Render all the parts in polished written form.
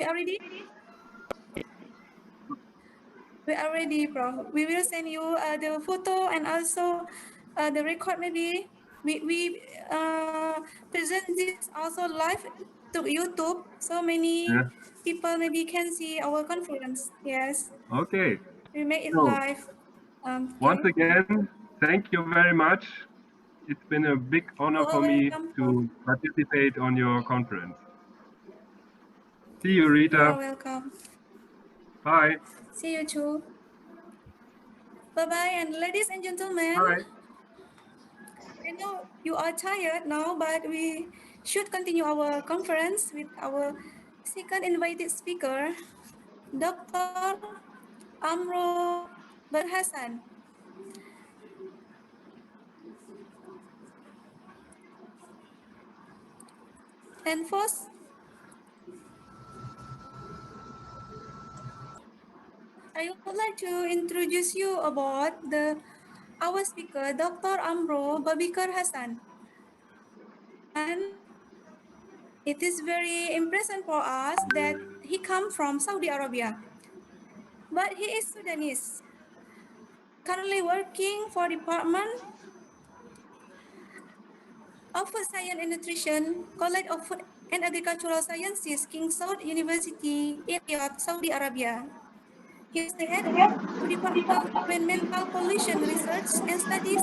We are ready? We are ready, bro. We will send you the photo and also the record maybe. We present this also live to YouTube, so many Yeah. people maybe can see our conference. Yes, Okay. we make it So live. once Okay. again, thank you very much. It's been a big honor You for are me welcome, bro. to participate on your conference. See you, You are Rita. welcome. Bye. See you too. Bye bye, and ladies and gentlemen. Bye. I know you are tired now, but we should continue our conference with our second invited speaker, Dr. Amro Hassan. And first, I would like to introduce you about our speaker, Dr. Amro Babiker Hassan. And it is very impressive for us that he come from Saudi Arabia, but he is Sudanese. Currently working for Department of Food Science and Nutrition, College of Food and Agricultural Sciences, King Saud University in Riyadh, Saudi Arabia. He was the head of Department of Environmental Pollution Research and Studies,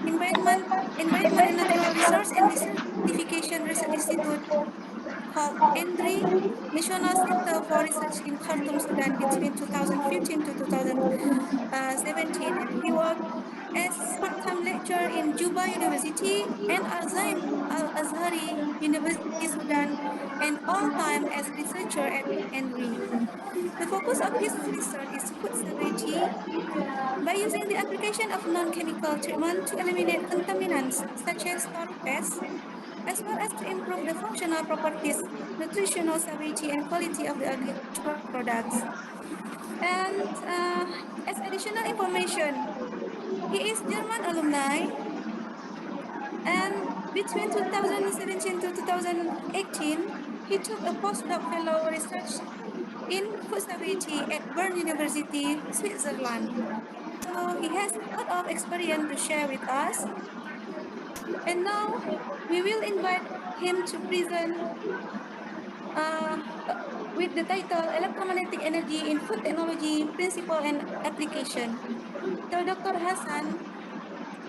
Environment and Natural Resource and Research Certification Research Institute called ENDRI, National Center for Research in Khartoum, Sudan between 2015 to 2017. And he worked as part-time lecturer in Juba University and Al-Azhari University, Sudan, and all-time as researcher at ENDRI. The focus of his research is food sovereignty by using the application of non-chemical treatment to eliminate contaminants such as stone pests, as well as to improve the functional properties, nutritional stability, and quality of the agricultural products. And as additional information, he is German alumni, and between 2017 to 2018, he took a postdoc fellow research in food stability at Bern University, Switzerland. So he has a lot of experience to share with us. And now we will invite him to present uh, with the title Electromagnetic Energy in Food Technology Principle and Application. So Dr. Hassan,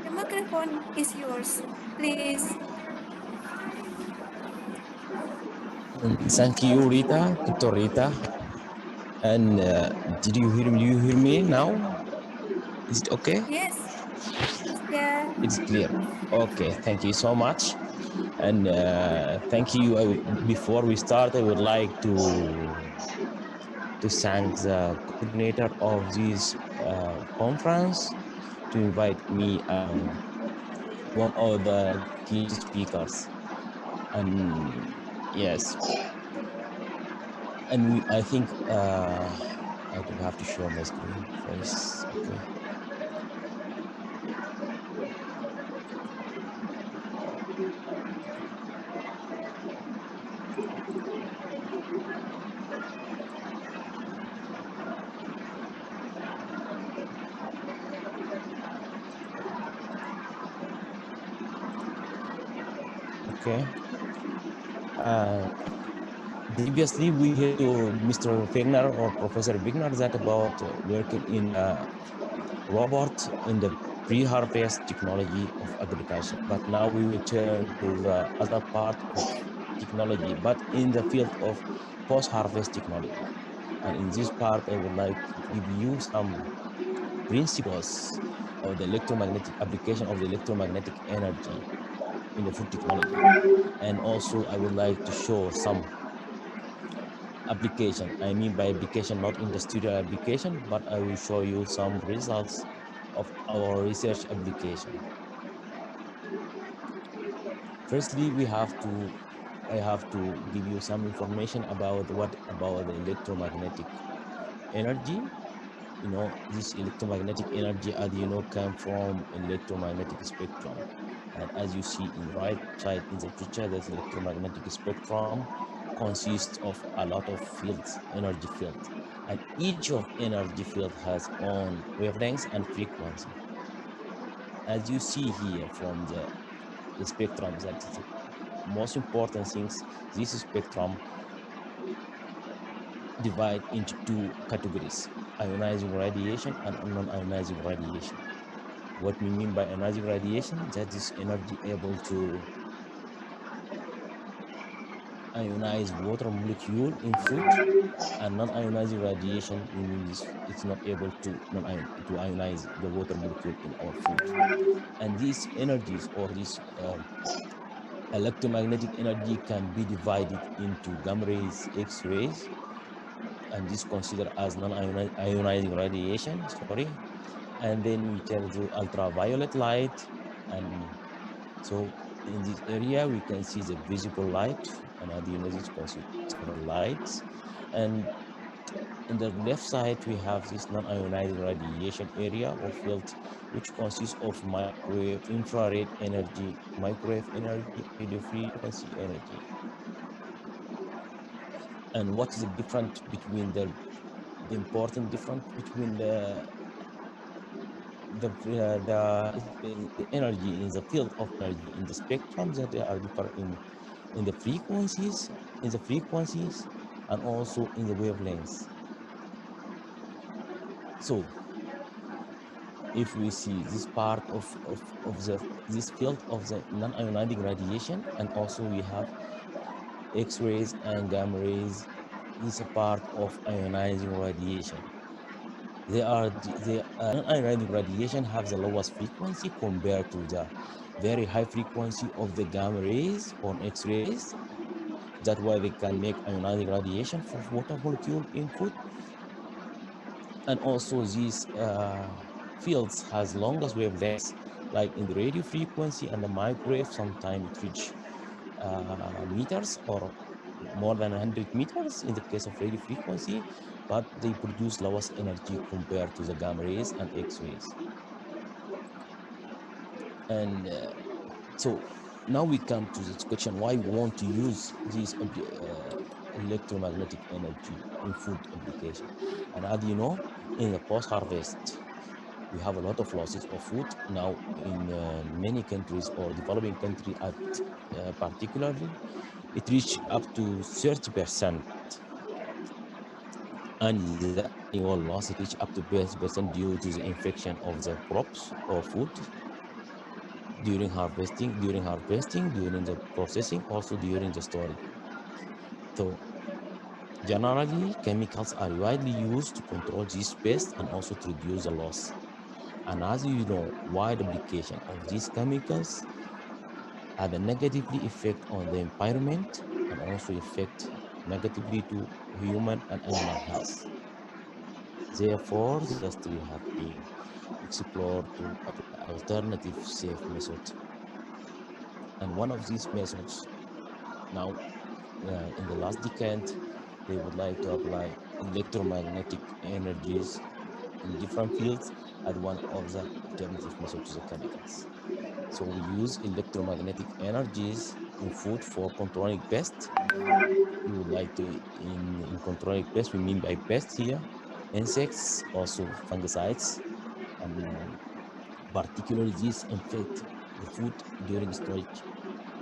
the microphone is yours. Please. Thank you, Rita, Dr. Rita. And did you hear me? Do you hear me now? Is it okay? Yes. Yeah. It's clear. Okay, thank you so much. And thank you. Before we start, I would like to thank the coordinator of this conference to invite me one of the key speakers. And yes, and I think I do have to share my screen first. Okay. Okay. Uh, Previously, we heard to Mr. Wegner or Professor Wegner that about working in robot in the pre-harvest technology of agriculture. But now we will turn to the other part of technology, but in the field of post-harvest technology. And in this part, I would like to give you some principles of the electromagnetic application of the electromagnetic energy in the food technology. And also, I would like to show some application. I mean by application, not industrial application, but I will show you some results of our research application. Firstly, I have to give you some information about what about the electromagnetic energy. You know, this electromagnetic energy, as you know, come from electromagnetic spectrum. And as you see in right side in the picture, there's electromagnetic spectrum. consists of a lot of fields, energy fields, and each of energy field has own wavelengths and frequency. As you see here from the spectrum, that is the most important things. This spectrum divide into two categories: ionizing radiation and non-ionizing radiation. What we mean by ionizing radiation, that is energy able to ionize water molecule in food, and non-ionizing radiation, we mean this, it's not able to to ionize the water molecule in our food. And these energies, or this electromagnetic energy, can be divided into gamma rays, X-rays, and this considered as non-ionizing radiation, sorry. And then we can do ultraviolet light. And so in this area, we can see the visible light, and this consists several lights. And in the left side, we have this non-ionizing radiation area or field, which consists of microwave, infrared energy, microwave energy, radio frequency energy. And what is the difference between the important difference between the energy in the field of energy in the spectrums, that they are different in the frequencies, and also in the wavelengths. So if we see this part of this field of the non-ionizing radiation, and also we have X-rays and gamma rays, is a part of ionizing radiation. The non-ionizing radiation have the lowest frequency compared to the very high frequency of the gamma rays or X-rays. That's why they can make ionizing radiation for water molecule in food. And also these fields has longest wavelengths, like in the radio frequency and the microwave. Sometimes it reach meters or more than 100 meters in the case of radio frequency, but they produce lowest energy compared to the gamma rays and X-rays. And so now we come to this question: why we want to use this electromagnetic energy in food application? And as you know, in the post-harvest, we have a lot of losses of food now in many countries or developing countries. At particularly, it reached up to 30%, and the annual loss reached up to 30% due to the infection of the crops or food during the processing, also during the storage. So generally, chemicals are widely used to control these pests and also to reduce the loss. And as you know, wide application of these chemicals have a negatively effect on the environment and also affect negatively to human and animal health. Therefore, the industry have been explored to apply alternative safe method. And one of these methods now, in the last decade, they would like to apply electromagnetic energies in different fields as one of the alternative methods to the chemicals. So we use electromagnetic energies in food for controlling pests. We would like to, in controlling pests, we mean by pests here, insects, also fungicides, and particularly these infect the food during storage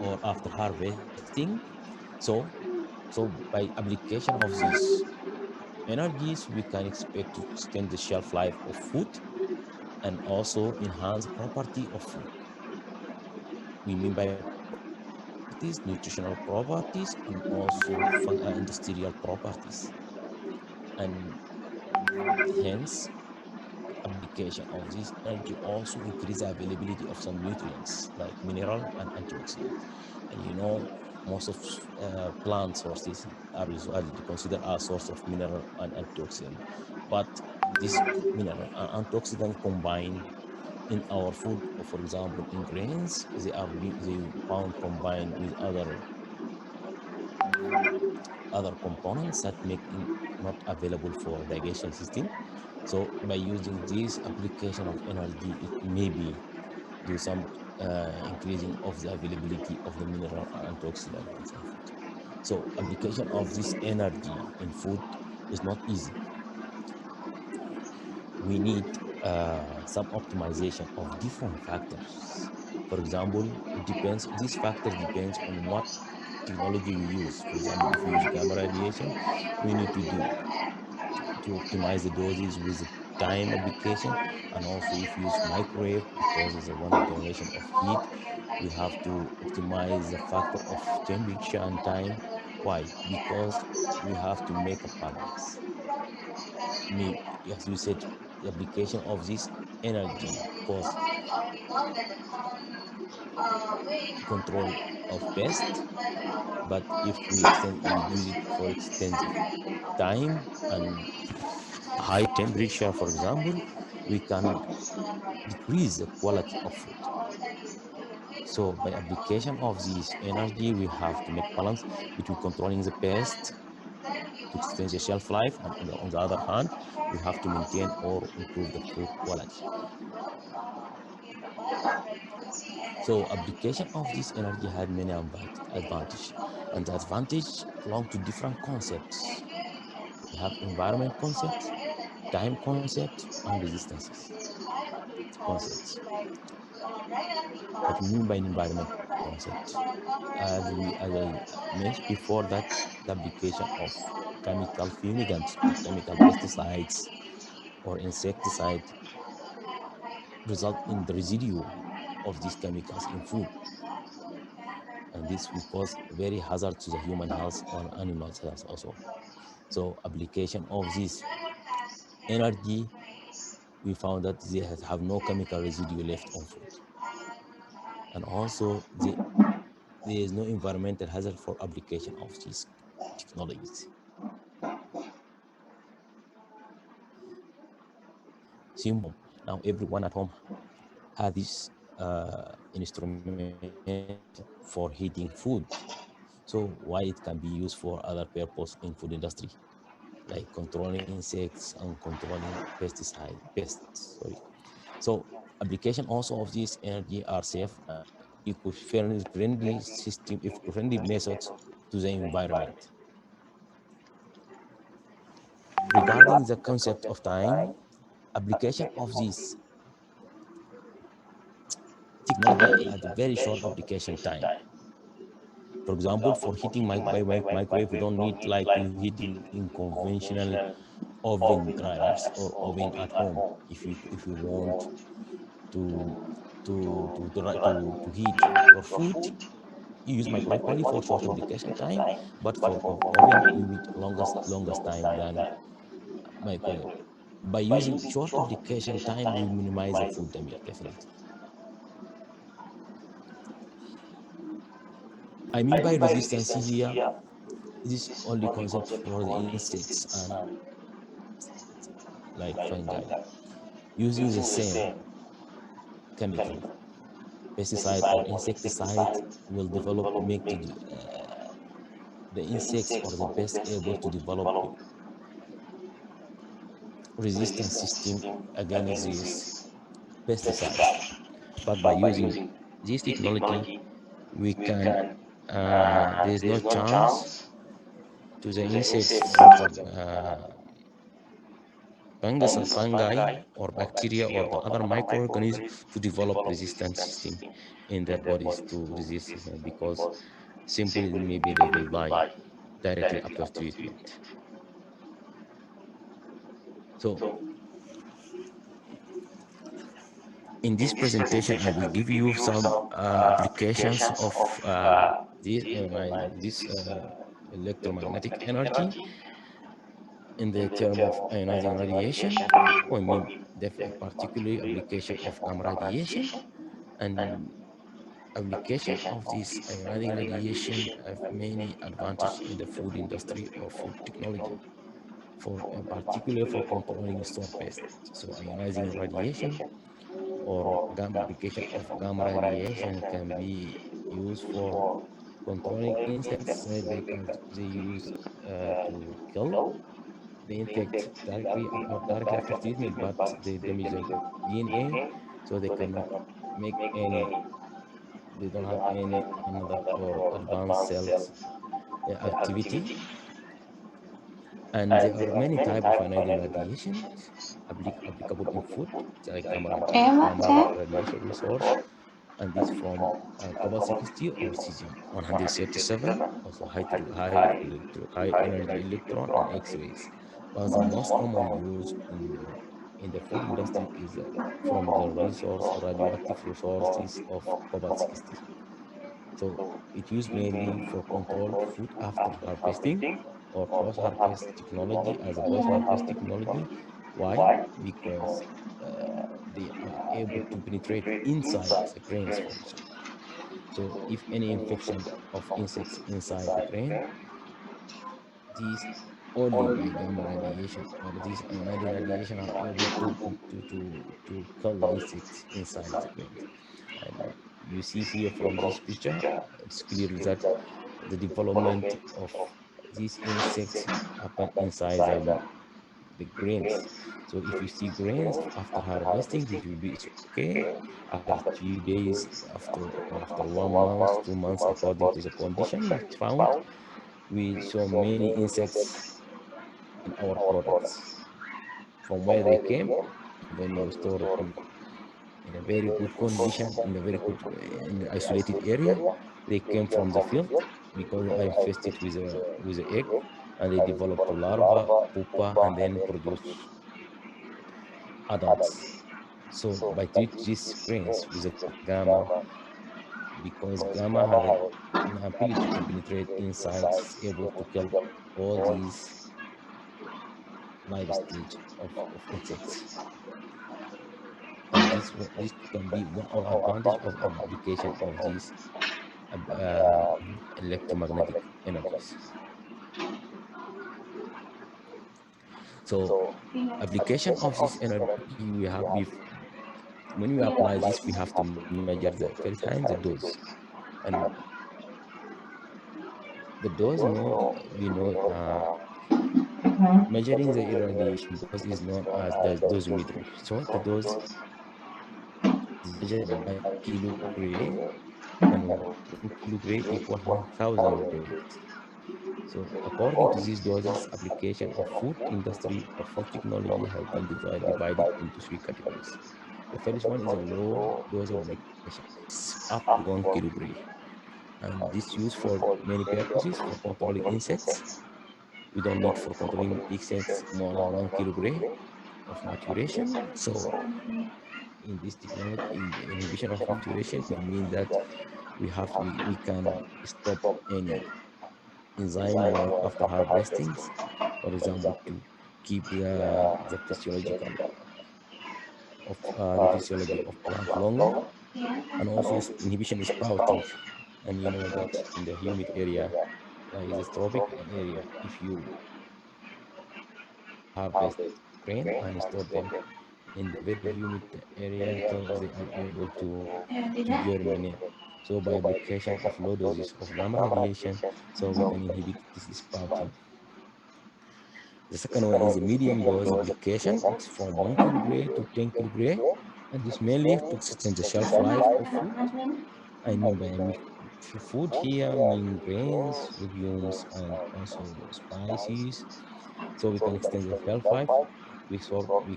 or after harvesting. So, so by application of these energies, we can expect to extend the shelf life of food and also enhance the property of food. We mean by properties, nutritional properties, and also industrial properties. And hence, application of this energy also increase the availability of some nutrients like mineral and antioxidants. And you know, most of plant sources are usually considered a source of mineral and antioxidant. But this mineral and antioxidant combine in our food, or for example in grains, they found combined with other components that make it not available for digestion system. So by using this application of energy, it may be do some increasing of the availability of the mineral and antioxidant in some food. So application of this energy in food is not easy. We need some optimization of different factors. For example, it depends. This factor depends on what technology we use. For example, if we use gamma radiation, we need to optimize the doses with the time application. And also if you use microwave, because it's a one of generation of heat, we have to optimize the factor of temperature and time. Why? Because we have to make a balance. Me, as you said, the application of this energy cause control of pest, but if we use it for extensive time and high temperature, for example, we can decrease the quality of food. So by application of this energy, we have to make balance between controlling the pest to extend the shelf life, and on the other hand, we have to maintain or improve the food quality. So application of this energy had many advantage, and the advantage belong to different concepts. We have environment concepts, time concept, and resistances concepts. What we mean by an environment concept, as I mentioned before, that the application of chemical fumigants or chemical pesticides or insecticide result in the residue of these chemicals in food, and this will cause very hazard to the human health or animals health also. So application of this energy, we found that they have no chemical residue left on food, and also there is no environmental hazard for application of these technologies. Simple. Now everyone at home has this instrument for heating food. So why it can be used for other purpose in food industry, like controlling insects and controlling pesticide pests. Sorry. So application also of this energy are safe and eco-friendly system, eco-friendly methods to the environment. Regarding the concept of time, application of this technology had a very short application time. For example, for heating microwave, we don't need like to heat in conventional oven dryers or oven at home. If you want to to heat your food, you use microwave only for short application time. But for oven, you need longest time than microwave. By using short application time, we minimize the food damage definitely. I mean by resistance here, this only concept for the insects and like fungi. Using the same chemical, pesticide or insecticide will develop, make the insects or the pest able to develop resistance system against these pesticides. But by using this technology, we can, there is no chance to the insects for the fungi or bacteria or the other microorganisms to develop resistance system in their bodies to resist this, because simply maybe they will die directly after treatment. So in this presentation, I will give you some applications of this electromagnetic energy in the term of ionizing radiation. I mean, particularly application of gamma radiation, and application of this ionizing radiation have many advantages in the food industry or food technology, for particularly for controlling store pest. So ionizing radiation or application of gamma radiation can be used for controlling insects. They use to kill the insect directly or directly after treatment, but they damage the DNA, so they cannot make any. They don't have any another or advanced cells activity. And there are many type of ionizing radiation applicable in food, like gamma radiation resource, and this from cobalt 60 or cesium 137, also high energy electron and X-rays. But the most common use in the food industry is from the resource radioactive resources of cobalt 60. So it used mainly for control food after harvesting or post-harvest technology as a post-harvest technology. Why? Because they are able to penetrate inside the grains, for example. So if any infection of insects inside the grain, these only by gamma radiation or these ionizing radiation are able to kill the insects inside the grains. And you see here from this picture, it's clear that the development of these insects happen inside the grains. So if you see grains after harvesting, this will be it's okay. After a few days, after or after 1 month, 2 months, according to the condition, we found we saw many insects in our products from where they came. When you store them in a very good condition, in a very good in an isolated area, they came from the field because they are infested with a egg, and they develop to larva, pupa, and then produce adults. So by treat these grains with a gamma, because gamma has an ability to penetrate inside, it's able to kill all these live stage of insects. And this can be one of advantage of application of these electromagnetic energies. So application of this energy we have when we apply this, we have to measure the first time the dose. And the dose, we know measuring the irradiation dose is known as the dosimetry. So the dose is measured by kilogray, and 1 kilogray equal 1,000 grays. So according to these doses, application of food industry or food technology has been divided into three categories. The first one is a low dose application. It's up to 1 kilogray. And this used for many purposes for controlling insects. We don't need for controlling insects more than 1 kilogray of maturation. So in this technology, in the inhibition of maturation, it means that we can stop any enzyme work after harvesting, for example, to keep the physiological the physiology of plant longer, and also inhibition sprouting. And you know that in the humid area, like the tropic area, if you harvest grain and store them in the very humid area, so they are able to germinate. So by application of low doses of gamma radiation, so we can inhibit this sprouting. The second one is a medium dose application. It's from 1 kilogray to 10 kilogray, and this mainly to extend the shelf life of food. I mean by food here, mean grains, legumes, and also spices. So we can extend the shelf life. We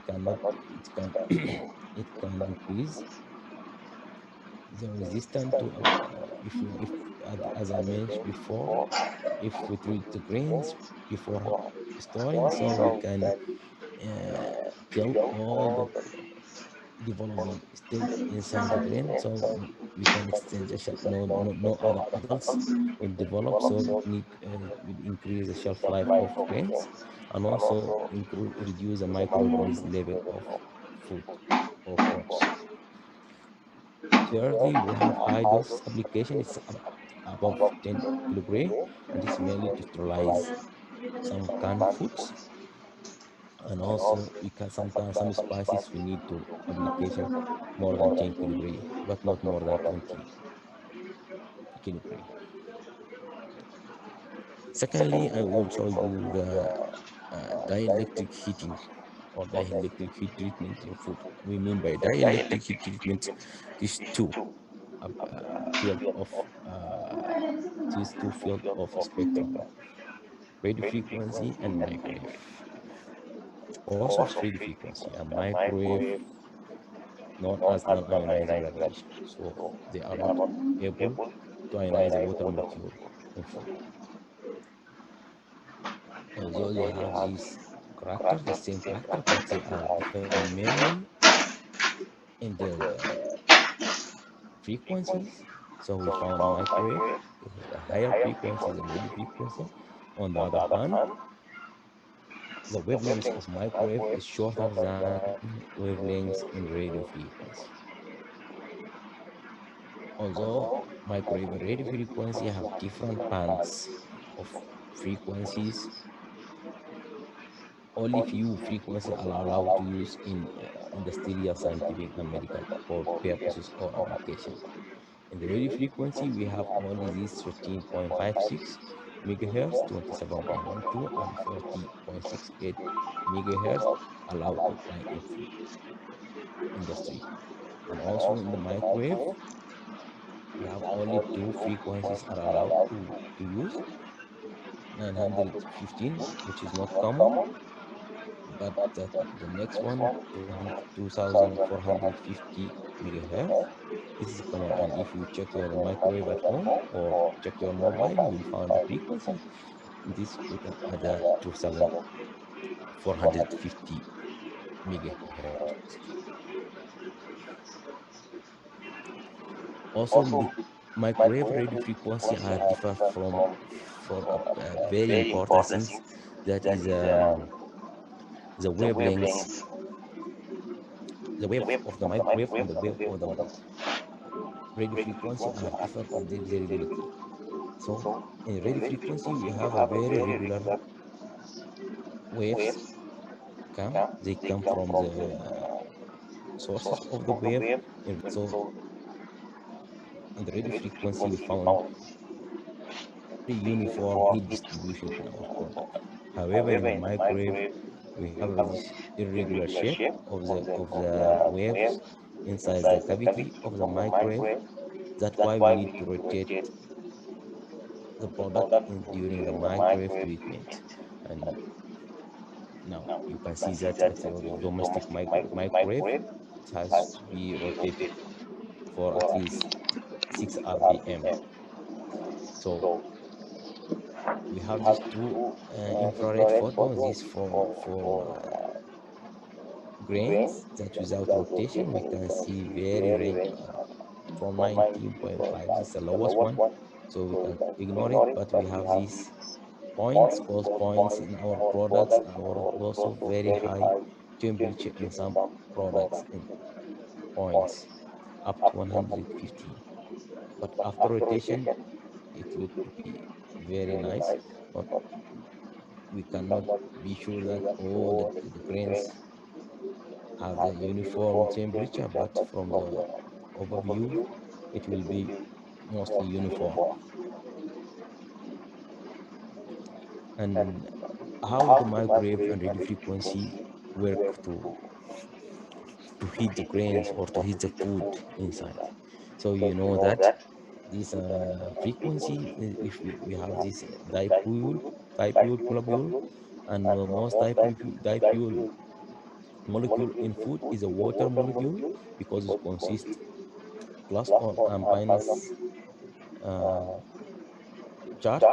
cannot it can it can increase the resistance to if as I mentioned before, if we treat the grains before storing, so we can uh, kill all the developing stage inside the grain, so we can extend the shelf. No other adults will develop, so it need will increase the shelf life of grains, and also reduce the microorganism level of food or crops. Thirdly, we have high dose application. It's above 10 kilogray, and this mainly to sterilize some canned foods. And also we can sometimes some spices we need to application more than 10 kilogray, but not more than 20 kilogray. Secondly, I will show you the dielectric heating or dielectric heat treatment in food. We mean by dielectric heat treatment these two field of these two fields of spectrum, radio frequency and microwave. Also, radio frequency and microwave known as non-ionizing radiation. So they are not able to ionize the water molecule in food. Although they have these character, the same character, but they are different mainly in their frequencies. So we found microwave is a higher frequency than radio frequency. On the other hand, the wavelengths of microwave is shorter than wavelengths in radio frequency. Although microwave and radio frequency have different bands of frequencies, only few frequencies are allowed to use in industrial, scientific, and medical purposes or application. In the radio frequency, we have only these 13.56 megahertz, 27.12, and 40.68 megahertz allowed to apply in food industry. And also in the microwave, we have only two frequencies are allowed to use 915, which is not common, but the next one 2450 megahertz, this is common. And if you check your microwave at home or check your mobile, you will find the frequency this written at the 2450 megahertz. Also, microwave radio frequency are differ from for a very important things, that is the wavelengths, the wave of the microwave and the wave of the radio frequency are differ in their variability. So in radio frequency, we have a very regular waves come. They come from the sources of the wave. So in the radio frequency, we found very uniform heat distribution in our product. However, in the microwave, we have this irregular shape of the waves inside the cavity of the microwave. That's why we need to rotate the product during the microwave treatment. And now you can see that at your domestic microwave, it has to be rotated for at least 6 RPM. So we have these two infrared photon, this for grains that without rotation we can see very regular from 19.5. This is the lowest one, so we can ignore it, but we have these points, cause points in our products, our also very high temperature in some products in points up to 115. But after rotation, it looked to be very nice. Not, we cannot be sure that all the grains have the uniform temperature, but from the overview, it will be mostly uniform. And how the microwave and radio frequency work to heat the grains or to heat the food inside. So you know that this frequency, if we have this dipole globule, and most dipole molecule in food is a water molecule because it consists plus or minus uh, charge.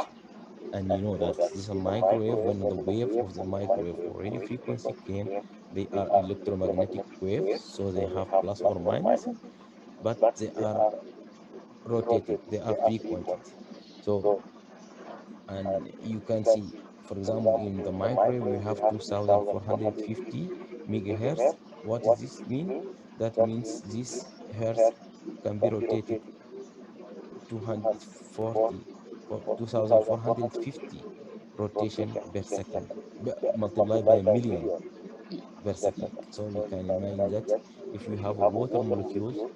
And you know that this is a microwave. When the wave of the microwave or radio frequency came, they are electromagnetic waves, so they have plus or minus, but they are rotated, they are frequented. So, and you can see, for example, in the microwave we have 2450 megahertz. What does this mean? That means this hertz can be rotated 240 for 2450 rotation per second, multiplied by a million per second. So you can imagine that if you have a water molecules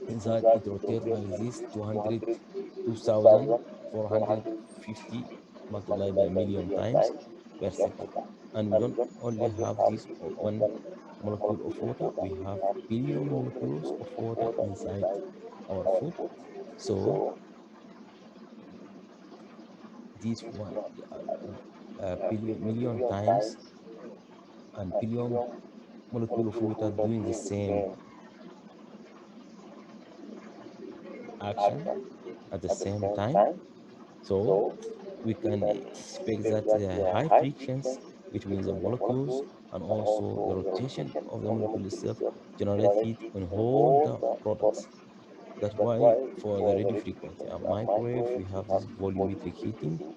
inside, it rotates like this 200 2450 multiplied by a million times per second. And we don't only have this one molecule of water, we have billion molecules of water inside our food. So this one million times, and billion molecule of water doing the same action at the same time. So we can expect that the high frictions between the molecules and also the rotation of the molecule itself generate heat and hold the products. That's why for the radio frequency and microwave we have this volumetric heating,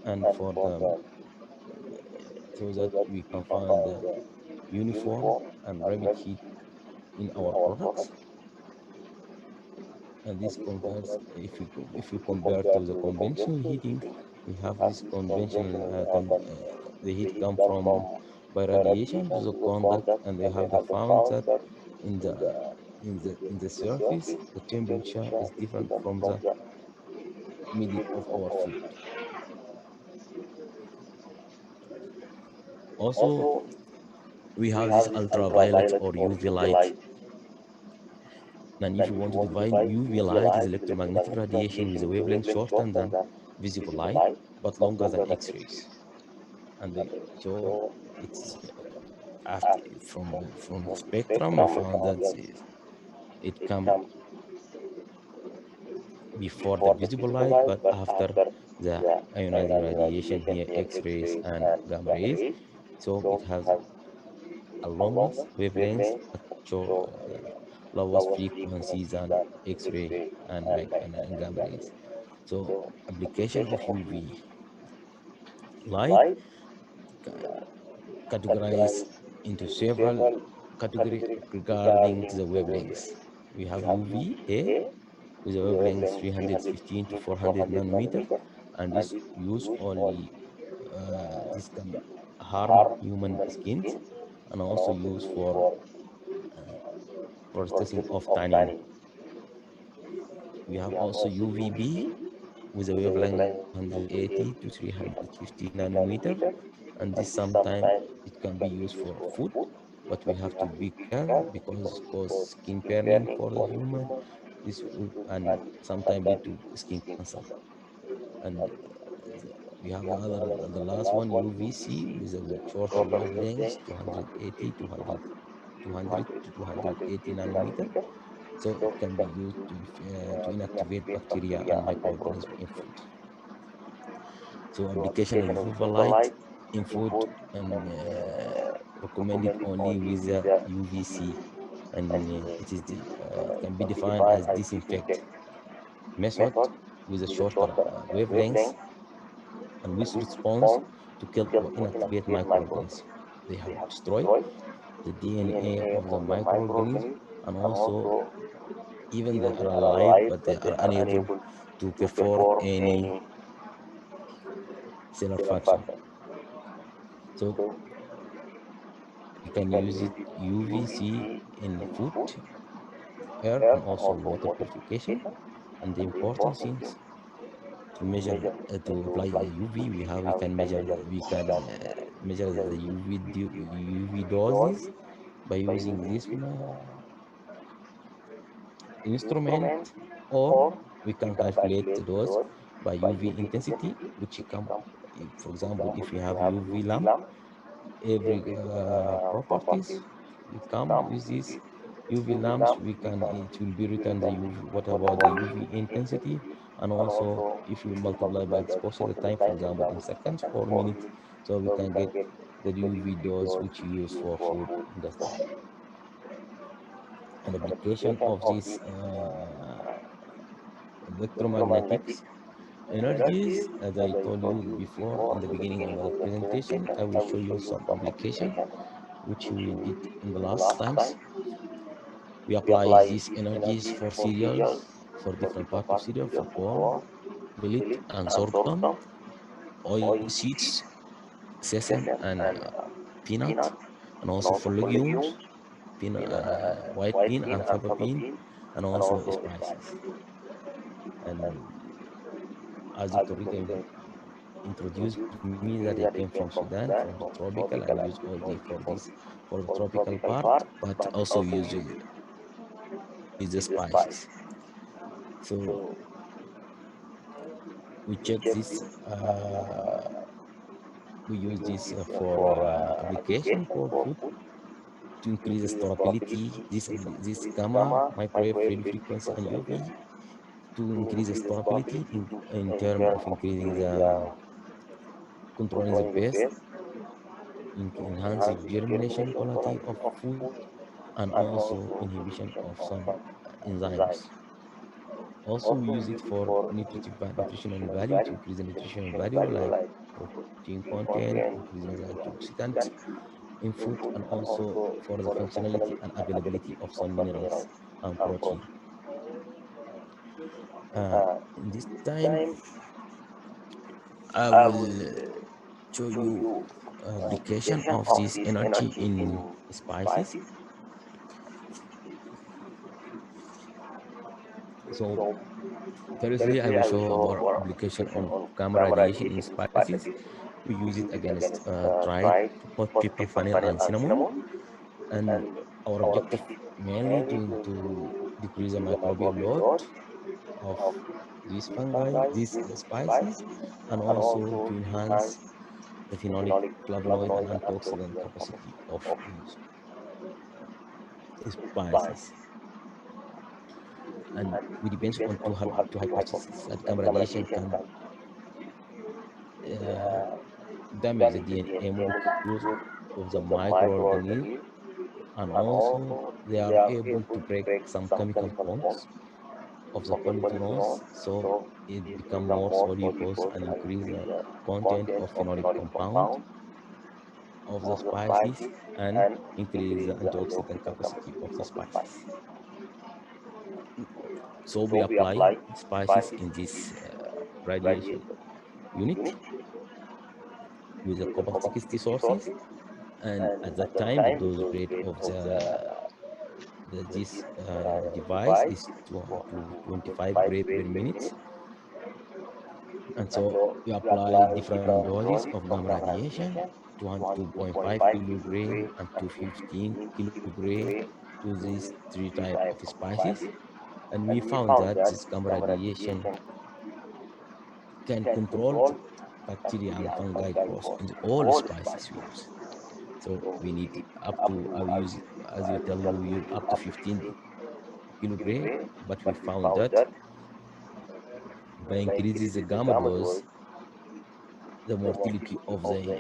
and for the so that we can find the uniform and rapid heat in our products. And this converts, if you compare to the conventional heating, we have this conventional the heat come from by radiation to the conduct, and they have the found that in the in the surface the temperature is different from the middle of our food. Also, we have this ultraviolet or UV light. And if you want to divide, UV light is electromagnetic radiation with a wavelength shorter than visible light but longer than X-rays. And so it's after from spectrum we found that it come before the visible light, but after the ionizing radiation here, X-rays and gamma rays. So it has a longest wavelength but lowest frequency than X-ray and gamma rays. So application of UV light categorized into several categories regarding the wavelengths. We have UVA with a wavelength 315 to 400 nanometer, and this use only this can harm human skins, and also used for processing of tannin. We have also UVB with a wavelength 280 to 350 nanometer, and this sometimes it can be used for food, but we have to be careful because cause skin burning for the human. This and sometimes lead to skin cancer. And we have the last one, UVC, with a shorter wavelength, 280 to 100, 200 to 280 nanometer. So it can be used to inactivate bacteria and microorganisms in food. So application of UV light in food and recommended only with the UVC, and it can be defined as disinfect method with a shorter wavelength and with response to kill or inactivate microorganisms. They have destroyed the DNA of the microorganism, and also even they are alive but they are unable to perform any cellular function. So we can use it UVC in food, air, and also water purification. And the important things to measure to apply UV, we can measure the UV doses by using this instrument, or we can calculate the dose by UV intensity, which come, for example, if you have UV lamp, every properties we come with this UV lamps, we can, it will be written the UV, what about the UV intensity, and also if you multiply by exposure time, for example, in seconds or minutes, so we can get the UV dose which you use for food industry. An application of this electromagnetics energies, as I told you before in the beginning of the presentation, I will show you some application which we did in the last times. We apply these energies for cereals, for different part of cereal, for corn, millet, and sorghum, oil seeds, sesame, and peanut, and also for legumes, white bean and fava bean, and also spices. And as Dr. Rita introduced me that I came from Sudan, from the tropical, and use all the for the tropical part, but also use the spices. So we check this. We use this for application for food to increase the storability. This gamma, microwave, radio frequency, and UV to increase the storability in terms of increasing the controlling the pest, enhance the germination quality of food, and also inhibition of some enzymes. Also, we use it for nutritional value to increase the nutritional value like protein content, increasing the antioxidant in food, and also for the functionality and availability of some minerals and protein. In this time, I will show you application of this energy in spices. So firstly, I will show our application on gamma radiation in spices. We use it against dried hot pepper, vanilla, and cinnamon. And our objective mainly to decrease the microbial load of these fungi, these spices, and also to enhance the phenolic, flavonoid, and antioxidant capacity of these spices. And we depend on two hypotheses that gamma radiation can uh, damage the DNA molecules of the microorganism, and also they are able to break some chemical bonds of the polyphenols, so it become more soluble and increase the content of phenolic compound of the spices and increase the antioxidant capacity of the spices. So we apply spices in this radiation unit with the cobalt 60 sources, and at that time the dose rate of this device is to 25 gray per minute. And so we apply different doses of gamma radiation, 2.5 kilogray and 215 kilogray to these three type of spices. And we found that this gamma radiation can control the bacteria and fungi growth in all spices we use. So we need up to, I will use, as you tell you, we use up to 15 kilogray, but we found that by increasing the gamma dose, the mortality of the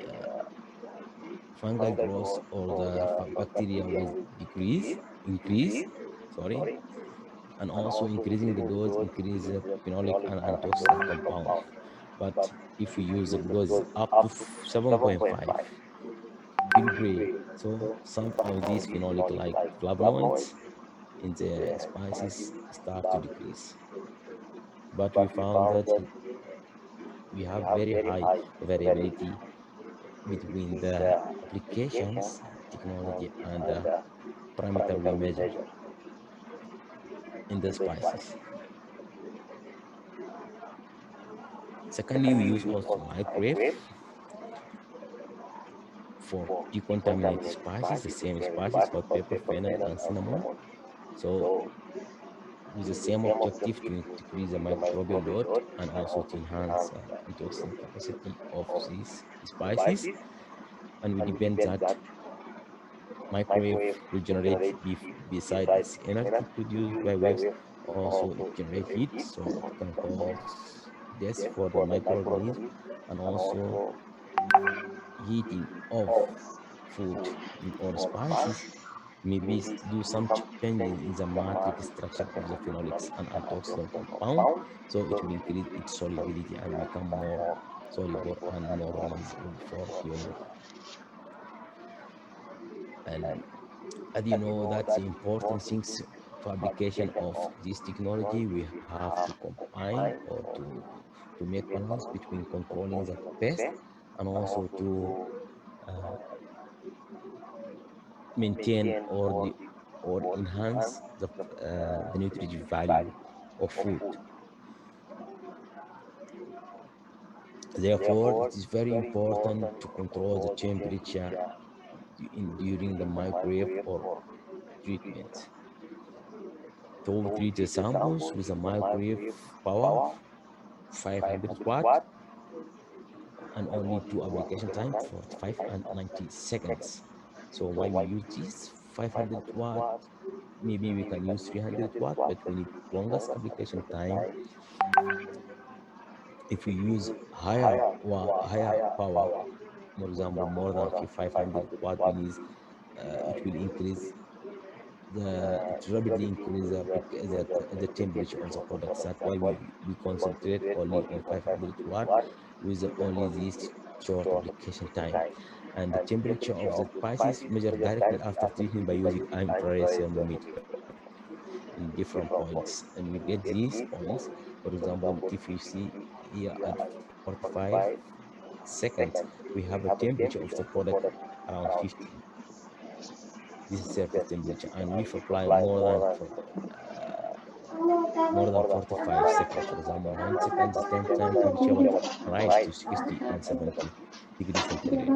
fungal growth or the bacteria will increase, sorry, and also increasing the dose increase the phenolic and antioxidant compound. But if we use the dose up to 7.5 kilogray, so some of these phenolic like flavonoids in the spices start to decrease. But we found that we have very high variability between the applications, technology, and the parameter we measure in the spices. Secondly, we use also microwave for decontaminated spices, the same spices, hot pepper, fennel, and cinnamon. So with the same objective to decrease the microbial load and also to enhance antioxidant capacity of these spices. And we depend that microwave will generate beside its energy produced by waves, also it generate heat, so it can cause death for the microorganism, and also heating of food or spices maybe do some changes in the matrix structure of the phenolics and antioxidant compound, so it will increase its solubility and become more soluble and more usable for human. And as you know, that's the important things for application of this technology. We have to combine or to make balance between controlling the pest and also to maintain or enhance the nutritive value of food. Therefore, it is very important to control the temperature during the microwave or treatment. So we treat the samples with a microwave power 500 watt, and only two application time, 45 and 90 seconds. So why we use this 500 watt? Maybe we can use 300 watt, but we need longest application time. If we use higher power, for example, more than 500 watt, we need it will increase it rapidly increase the temperature of the products. That's why we concentrate only on 500 watt with only this short application time. And the temperature of the spices measured directly after treatment by using infrared thermometer in different points, and we get these points. For example, if you see here at 45 seconds, we have a temperature of the product around 50. This is surface temperature, and we've applied more than 45 seconds. For example, 9 seconds, the same time temperature will rise to 60 and 70 degrees centigrade.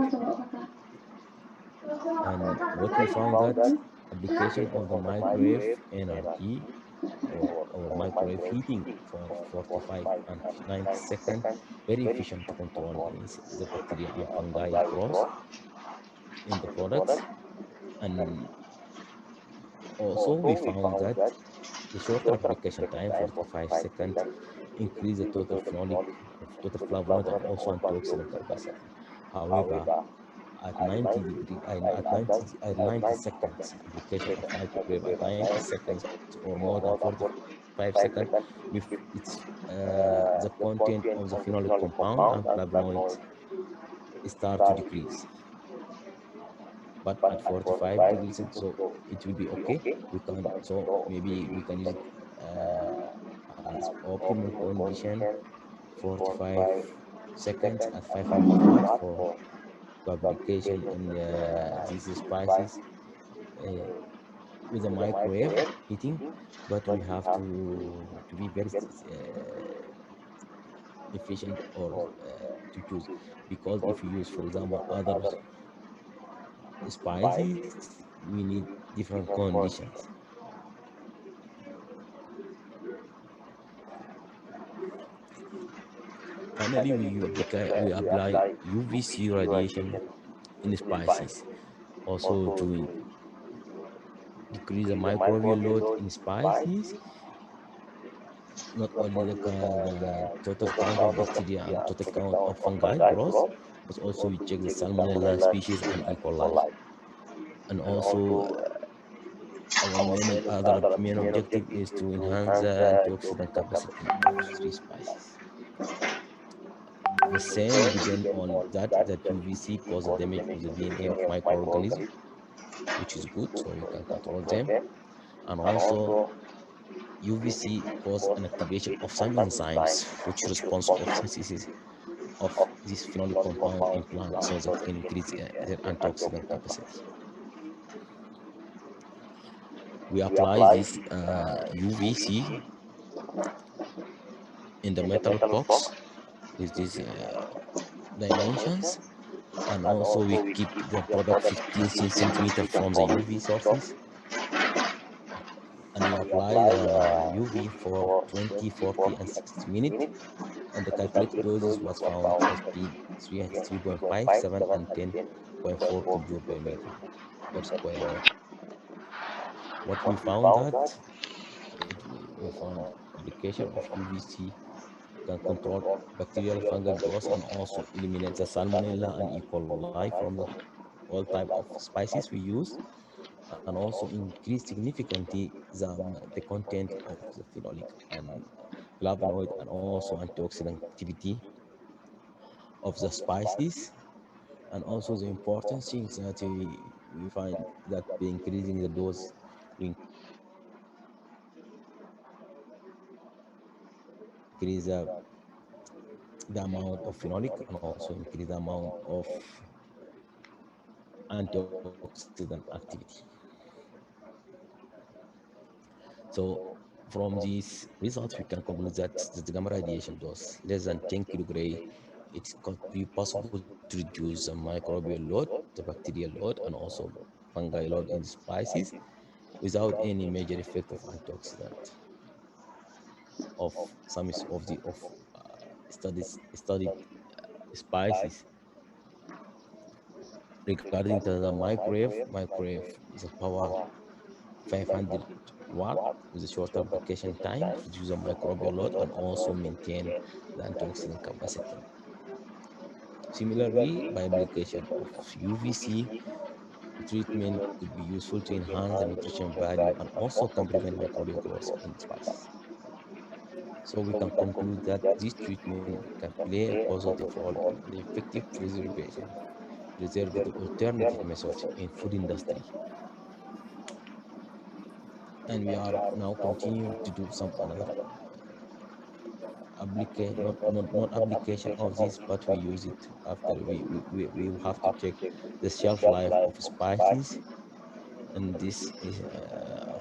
And what we found that application of the microwave energy or microwave heating for 45 and 90 seconds very efficient to control the bacteria and fungi growth in the products. And also we found that the shorter application time, 45 seconds, increase the total phenolic, total flavonoid, and also antioxidant capacity. However, at 90 degree at 90 seconds application of microwave at 90 seconds or more than 45 seconds, with its the content of the phenolic compound and flavonoid start to decrease. But at 45 degrees so it will be okay. We can, so maybe we can use it as optimal condition, 45 seconds at 500 watt for application in these spices uh, with a microwave heating. But we have to be very efficient or to choose, because if you use, for example, other spices, we need different conditions. Finally, we apply UVC radiation in spices, also to decrease the microbial load in spices, not only the total count of bacteria and total count of fungi growth, but also we check the salmonella species and E. coli. And also our main objective is to enhance the antioxidant capacity of three spices. The same depend on that UVC cause the damage of the DNA of microorganisms, which is good, so we can control them. And also UVC cause an activation of some enzymes which response of synthesis of this phenolic compound in plants, so that can increase their antioxidant capacity. We apply this UVC in the metal box with these dimensions, and also we keep the product 15 centimeter from the UV sources, and we apply the UV for 20, 40, and 60 minutes. And the calculated doses was found has been 3.5, 7, and 10.4 kilojoule per meter per square meter. What we found that we found application of UVC can control bacterial and fungal growth and also eliminate the salmonella and E. coli from the all type of spices we use, and also increase significantly the content of the phenolic and flavonoid and also antioxidant activity of the spices. And also the important things that we find that by increasing the dose, we increase the amount of phenolic and also increase the amount of antioxidant activity. So from these results, we can conclude that the gamma radiation dose less than 10 kilogray, it could be possible to reduce the microbial load, the bacterial load, and also fungi load in the spices without any major effect of antioxidant of some of the studied spices. Regarding to the microwave is a power 500 watt with a short application time, reduce the microbial load, and also maintain the antioxidant capacity. Similarly, by application of UVC treatment could be useful to enhance the nutrition value and also can prevent microbial growth in spices. So we can conclude that this treatment can play a positive role in the effective preservative alternative methods in food industry. And we are now continue to do some another not application of this, but we use it after we have to check the shelf life of spices, and this is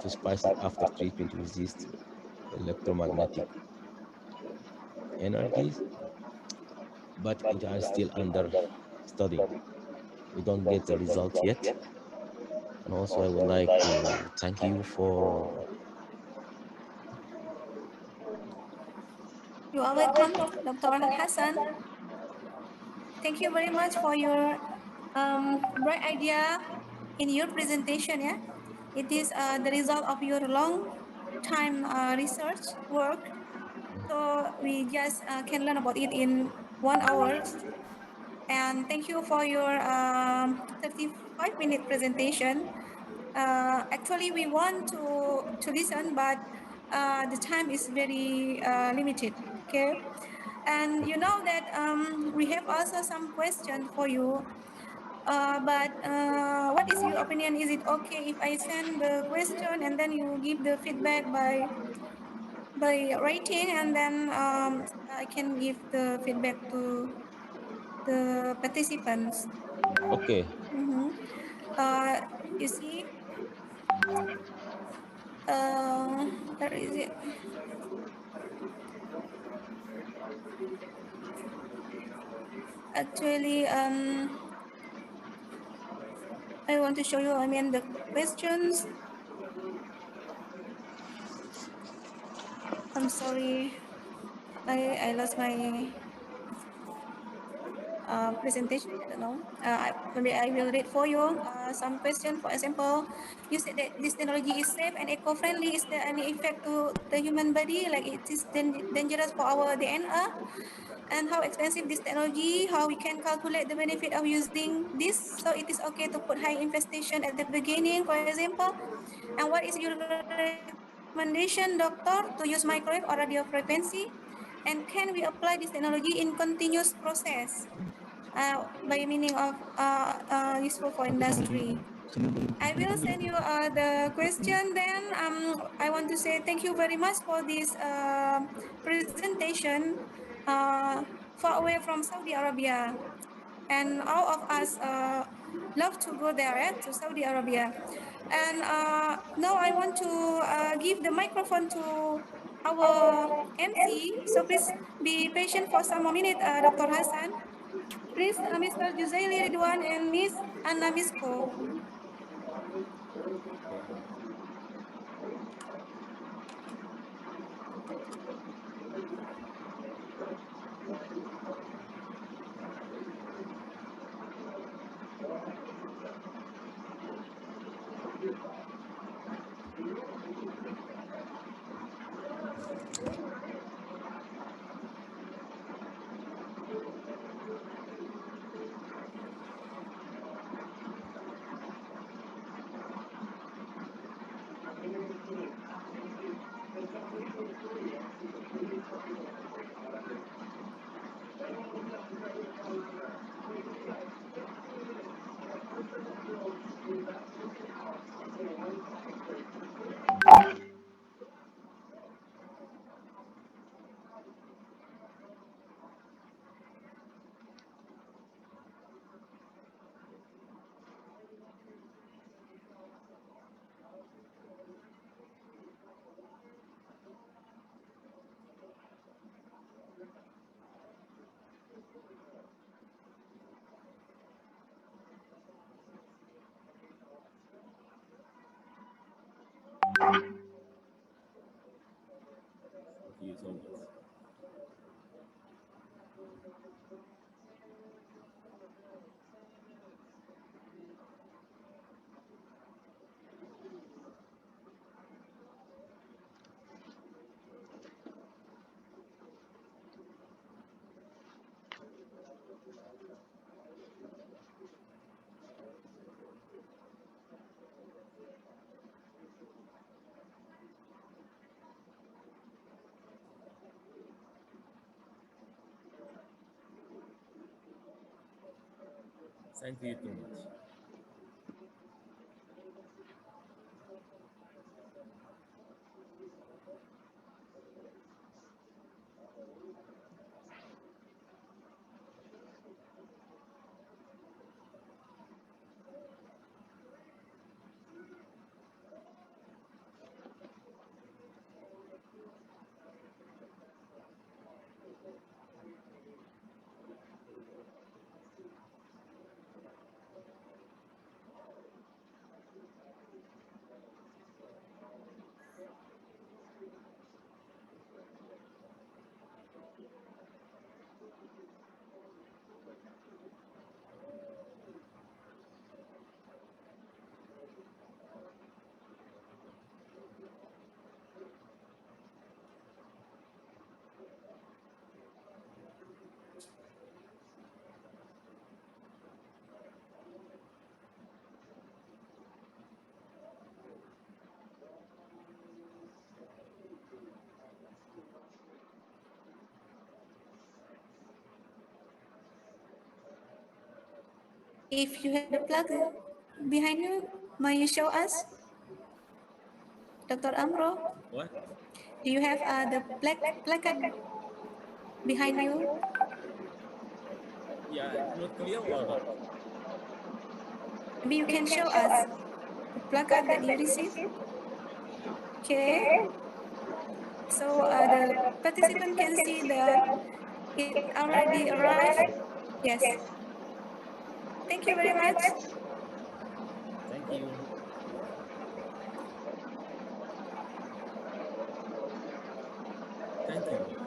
of spices after treatment with these electromagnetic energies, but it are still under studying. We don't get the result yet. And also I would like to thank you for You are welcome, Dr. Hassan. Thank you very much for your bright idea in your presentation. Yeah, it is the result of your long time research work. So we just can learn about it in 1 hour. And thank you for your 35-minute presentation. Actually, we want to listen, but the time is very limited. Okay, and you know that we have also some question for you. But what is your opinion? Is it okay if I send the question and then you give the feedback by writing, and then I can give the feedback to the participants? okay. Mm-hmm. Uh, you see, where is it? Actually, I want to show you. I mean, the questions. I'm sorry, I lost my presentation. I don't know. Maybe I will read for you some question. For example, you said that this technology is safe and eco-friendly. Is there any effect to the human body? Like it is dangerous for our DNA? And how expensive this technology? How we can calculate the benefit of using this? So it is okay to put high infestation at the beginning, for example. And what is your recommendation, doctor, to use microwave or radio frequency? And can we apply this technology in continuous process? By meaning of useful for industry. I will send you the question. Then I want to say thank you very much for this presentation far away from Saudi Arabia. And all of us love to go there to Saudi Arabia. And now I want to give the microphone to our MC. So please be patient for some more minutes, Dr. Hassan. Please, Mr. Juzaili Ridwan and Miss Anna Misko. Thank you too much. If you have the plug behind you, may you show us, Dr. Amro? What? Do you have the black placard behind you? Yeah, it's not clear or what? Maybe you can show us the placard that you received. Okay. So the participant can see that it already arrived. Yes. Thank you very much. Thank you. Thank you.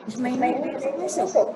Is my mic masuk?